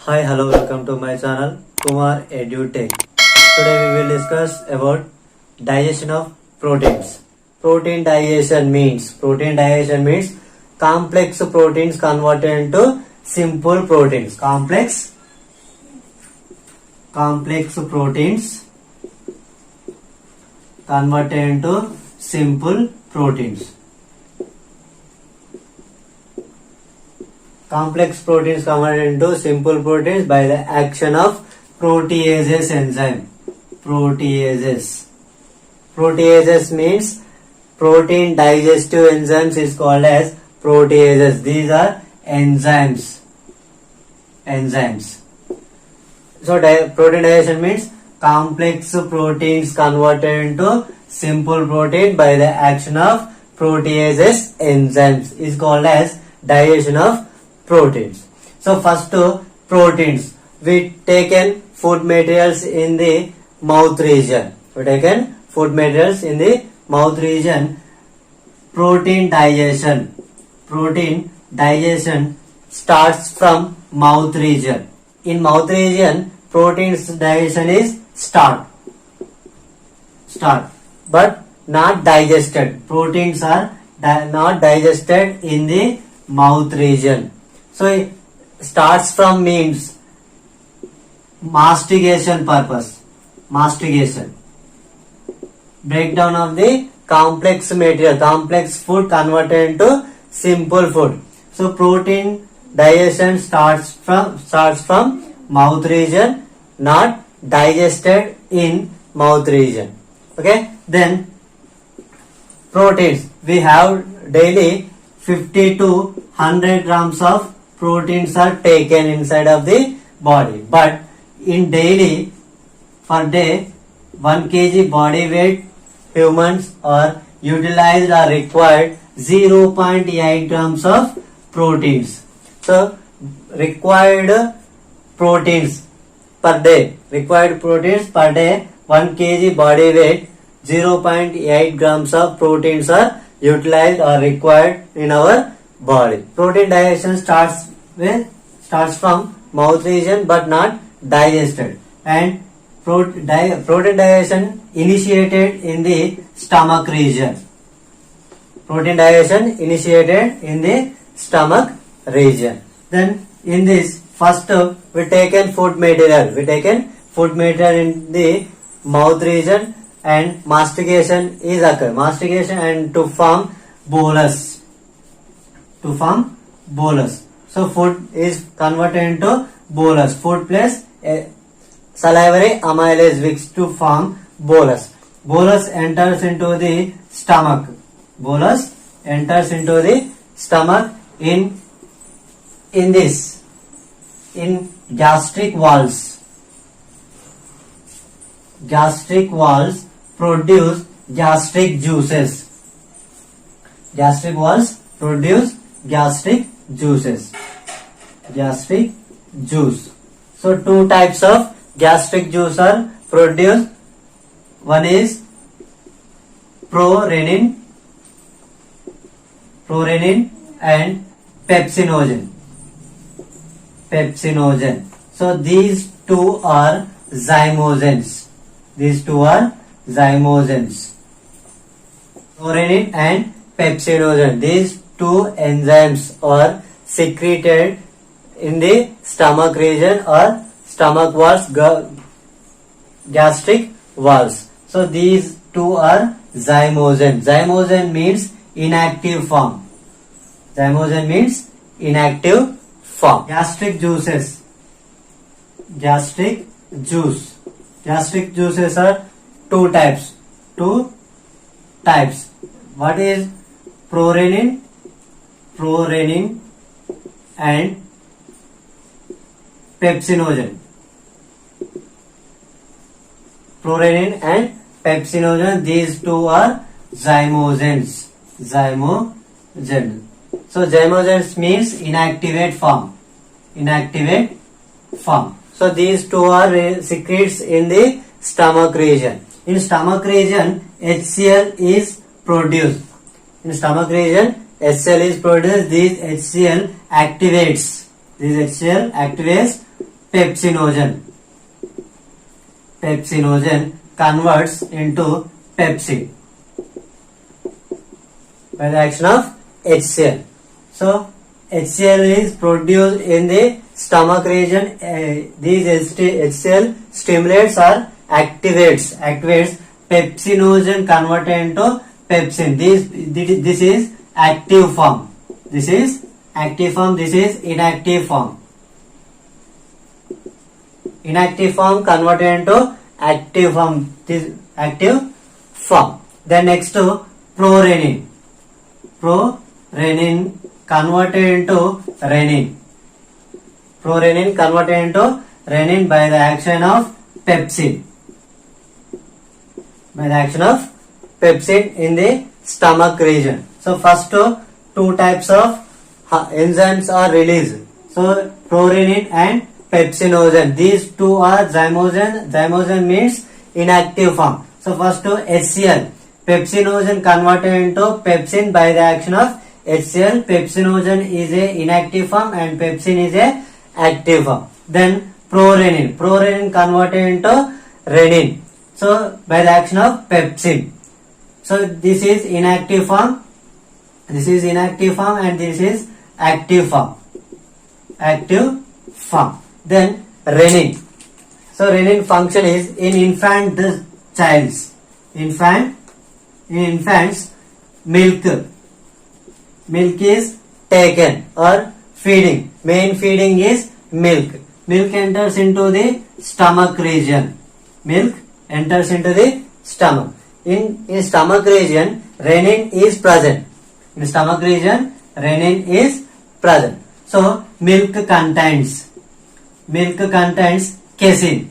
Hi, hello, welcome to my channel Kumar EduTech. Today we will discuss about digestion of proteins. Protein digestion means complex proteins converted into simple proteins. Complex proteins converted into simple proteins. Complex proteins converted into simple proteins by the action of proteases enzyme. Proteases means protein digestive enzymes is called as proteases. These are enzymes. So protein digestion means complex proteins converted into simple protein by the action of proteases enzymes is called as digestion of proteins. So first proteins, we taken food materials in the mouth region. Protein digestion starts from mouth region. In mouth region, proteins digestion is start, but not digested. Proteins are not digested in the mouth region. So it starts from means mastication purpose. Breakdown of the complex material, complex food converted into simple food. So protein digestion starts from mouth region, not digested in mouth region. Okay, then proteins, we have daily 50 to 100 grams of proteins are taken inside of the body, but in daily per day 1 kg body weight humans are utilized or required 0.8 grams of proteins. So required proteins per day 1 kg body weight 0.8 grams of proteins are utilized or required in our body. Protein digestion starts from mouth region but not digested, and protein digestion initiated in the stomach region. Then in this first we taken food material in the mouth region, and mastication is occur. And to form bolus. So food is converted into bolus. Food plus salivary amylase mix to form bolus. Bolus enters into the stomach. In gastric walls. Gastric walls produce gastric juices. Gastric juice. So two types of gastric juice are produced. One is prorenin and pepsinogen. So these two are zymogens. Prorenin and pepsinogen. These two enzymes are secreted in the stomach region or stomach walls, gastric walls. So these two are zymogen. Zymogen means inactive form. Gastric juices are two types. What is prorenin and pepsinogen. These two are zymogens. So zymogens means inactivate form. So these two are secretes in the stomach region. In stomach region, HCl is produced. These HCl activates pepsinogen. Pepsinogen converts into pepsin by the action of HCl. So HCl is produced in the stomach region. These HCl stimulates or activates pepsinogen converted into pepsin. This is active form. This is active form. This is inactive form. Inactive form converted into active form. This active form. Then next to prorenin. Prorenin converted into renin. Prorenin converted into renin by the action of pepsin. By the action of pepsin in the stomach region. So first two types of enzymes are released. So prorenin and pepsinogen. These two are zymogen. Zymogen means inactive form. So first HCl. Pepsinogen converted into pepsin by the action of HCl. Pepsinogen is a inactive form and pepsin is a active form. Then prorenin. Prorenin converted into renin. So by the action of pepsin. So this is inactive form. This is inactive form and this is active form. Active form. Then renin. So renin function is in infants milk is taken or feeding. Main feeding is milk. Milk enters into the stomach region. Milk enters into the stomach. In stomach region, renin is present. In stomach region, renin is present. So milk contains casein.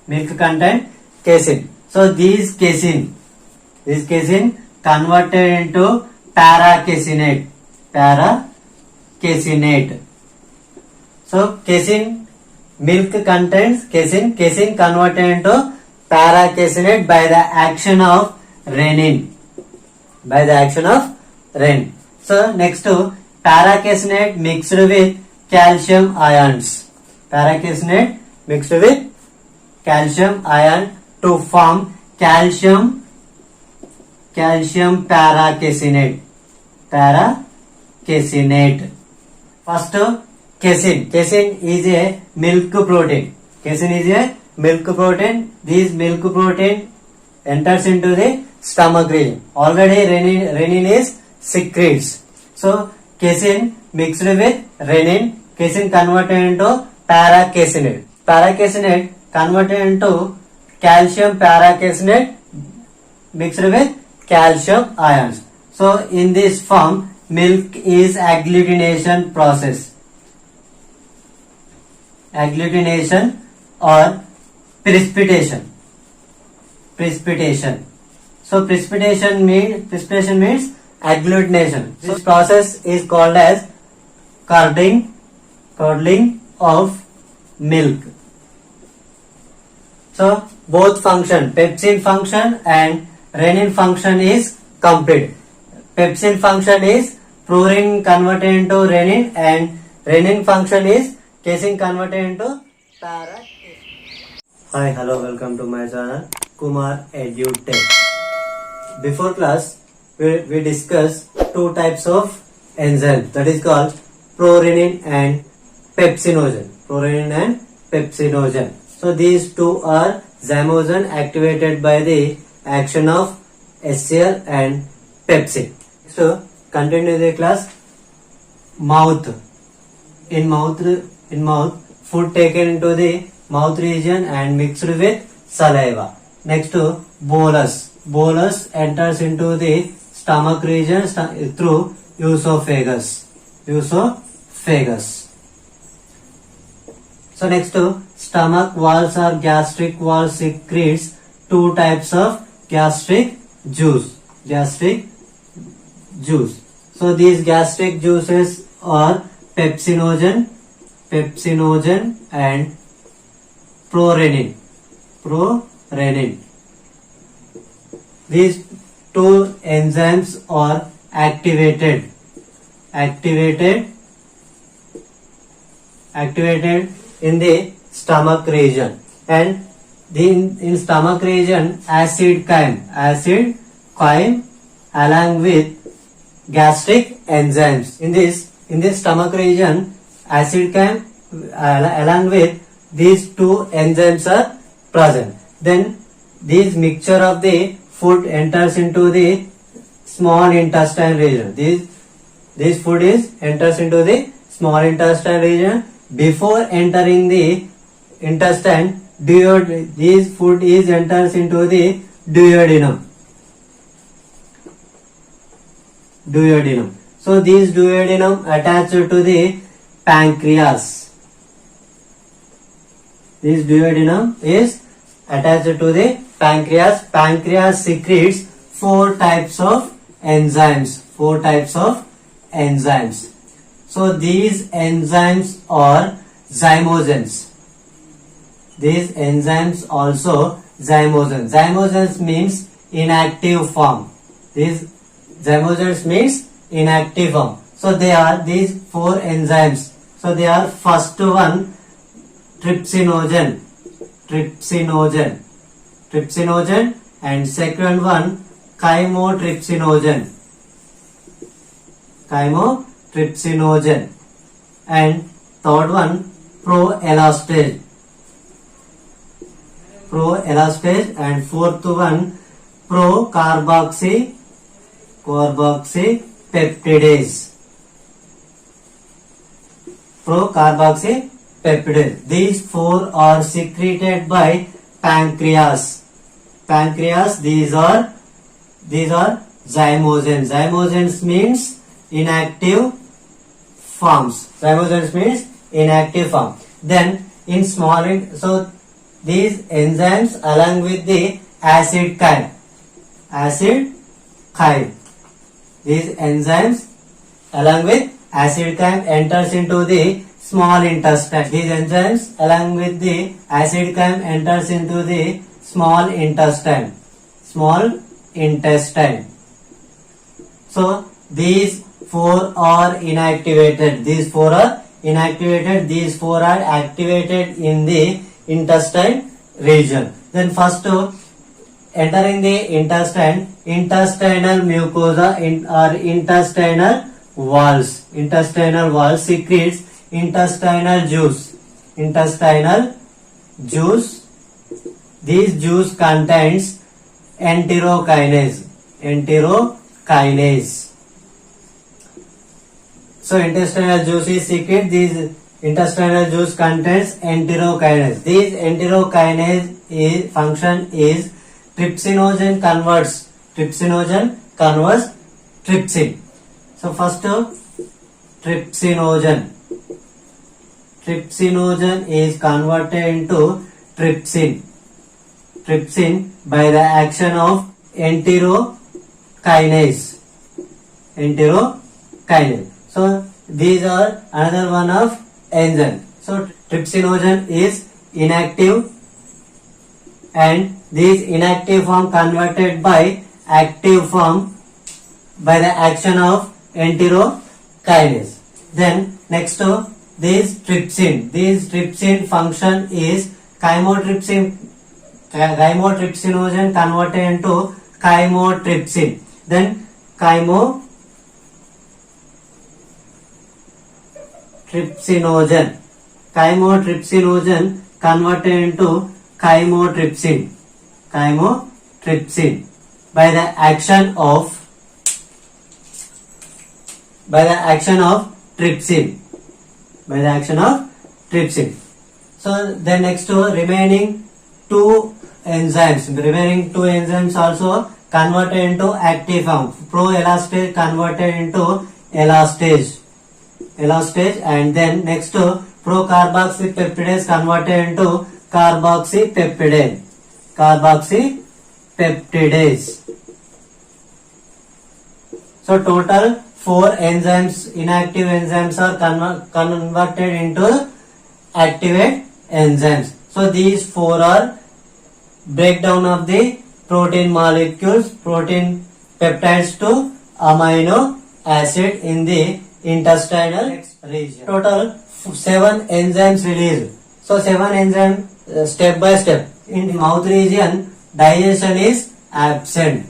Milk contains casein. So these casein converted into paracasinate. So casein, milk contains casein. Casein converted into paracasinate by the action of renin. By the action of renin. So next to paracasinate mixed with calcium ions. Paracasinate mixed with calcium ion to form calcium paracasinate. First casein. Casein is a milk protein. Casein is a milk protein. This milk protein enters into the stomach region. Already renin is secretes. So casein mixed with renin. Casein converted into paracasinate. Paracasinate converted into calcium paracasinate mixed with calcium ions. So in this form, milk is agglutination process. Agglutination or precipitation. So precipitation means agglutination. This process is called as curdling of milk. So both function, pepsin function and renin function is complete. Pepsin function is prorenin converted into renin and renin function is casein converted into paracasinate. Hi, hello, welcome to my channel Kumar EduTech. Before class, we discussed two types of enzymes, that is called prorenin and pepsinogen. So these two are zymogen activated by the action of HCl and pepsin. So continue the class. Mouth. In mouth, food taken into the mouth region and mixed with saliva. Next to bolus. Bolus enters into the stomach region through esophagus. So next to stomach walls or gastric wall secretes two types of gastric juice. So these gastric juices are pepsinogen and prorenin. These two enzymes are activated in the stomach region, and in stomach region acid chyme along with gastric enzymes. In this stomach region, acid chyme along with these two enzymes are present. Then this mixture of the food enters into the small intestine region. This food enters into the small intestine region. Before entering the intestine, this food enters into the duodenum. So this duodenum attached to the pancreas. This duodenum is attached to the pancreas. Pancreas secretes four types of enzymes. So these enzymes are zymogens. These enzymes also zymogens. Zymogens means inactive form. These zymogens means inactive form. So they are these four enzymes. So they are first one trypsinogen, and second one chymotrypsinogen, and third one proelastase, and fourth one procarboxypeptidase. These four are secreted by pancreas. These are zymogens. Zymogens means inactive forms. Then in so these enzymes along with the acid chyme. These enzymes along with acid chyme enters into the small intestine. These enzymes along with the acid chyme enters into the small intestine. So these four are inactivated. These four are activated in the intestine region. Then first entering the intestinal mucosa or intestinal walls secretes intestinal juice. This juice contains enterokinase. So intestinal juice is secret. This intestinal juice contains enterokinase. This enterokinase function is trypsinogen converts trypsin. So first trypsinogen is converted into trypsin by the action of enterokinase. So these are another one of enzyme. So trypsinogen is inactive, and this inactive form converted by active form by the action of enterokinase. Then next to this trypsin function is chymotrypsinogen converted into chymotrypsin. Then chymotrypsinogen converted into chymotrypsin by the action of trypsin. So then next to remaining two enzymes also converted into active form. Proelastase converted into elastase, and then next to procarboxypeptidase converted into carboxypeptidase. So total 4 enzymes, inactive enzymes are converted into activate enzymes. So these 4 are breakdown of the protein molecules, protein peptides to amino acid in the intestinal region. Total 7 enzymes released. So 7 enzyme step by step. In mouth region, digestion is absent.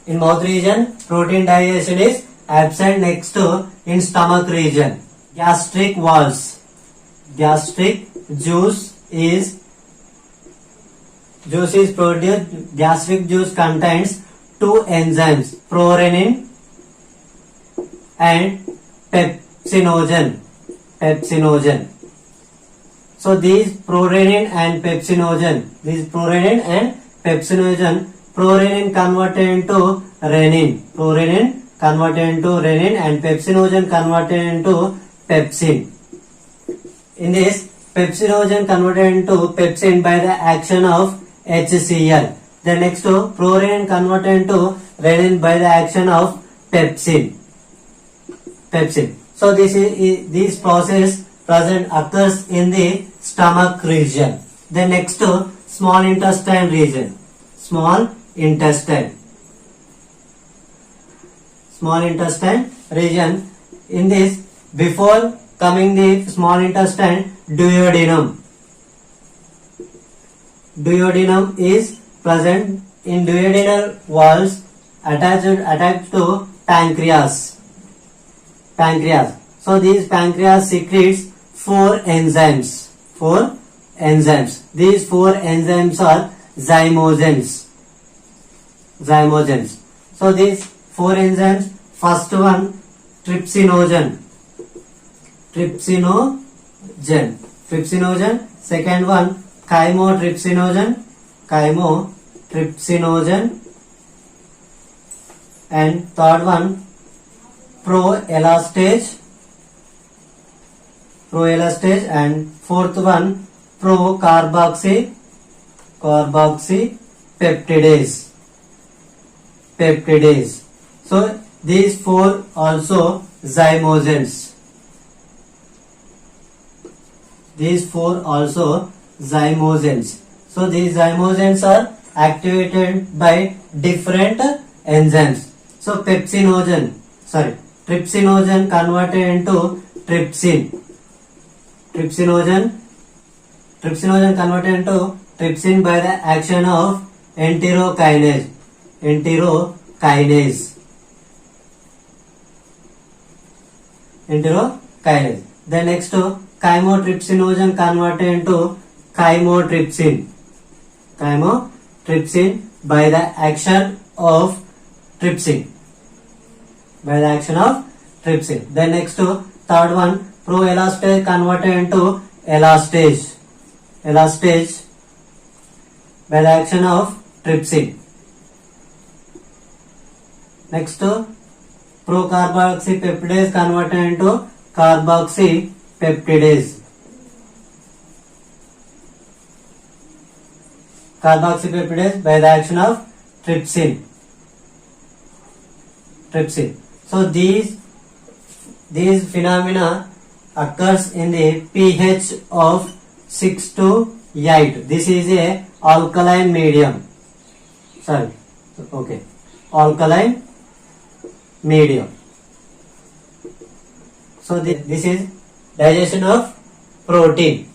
In mouth region, protein digestion is absent. Next to in stomach region, gastric walls. Gastric juice is produced. Gastric juice contains two enzymes, prorenin and pepsinogen. So these prorenin and pepsinogen, prorenin converted into renin, and pepsinogen converted into pepsin. In this, pepsinogen converted into pepsin by the action of HCl. Then next to prorenin converted into renin by the action of pepsin. So this process present occurs in the stomach region. Then next to small intestine region. Small intestine region. In this, before coming the small intestine, duodenum is present. In duodenal walls attached to pancreas. So these pancreas secretes four enzymes. These four enzymes are zymogens. So these four enzymes, first one trypsinogen. Second one chymotrypsinogen. And third one proelastase, and fourth one peptidase. So these four also zymogens. So these zymogens are activated by different enzymes. So trypsinogen converted into trypsin. Trypsinogen converted into trypsin by the action of enterokinase. Then next to chymotrypsinogen converted into chymotrypsin by the action of trypsin. Then next to third one proelastase converted into elastase by the action of trypsin. Next to procarboxypeptidase converted into carboxypeptidase. By the action of trypsin. So these phenomena occurs in the pH of 6 to 8. This is a alkaline medium. Alkaline medium. So this is digestion of protein.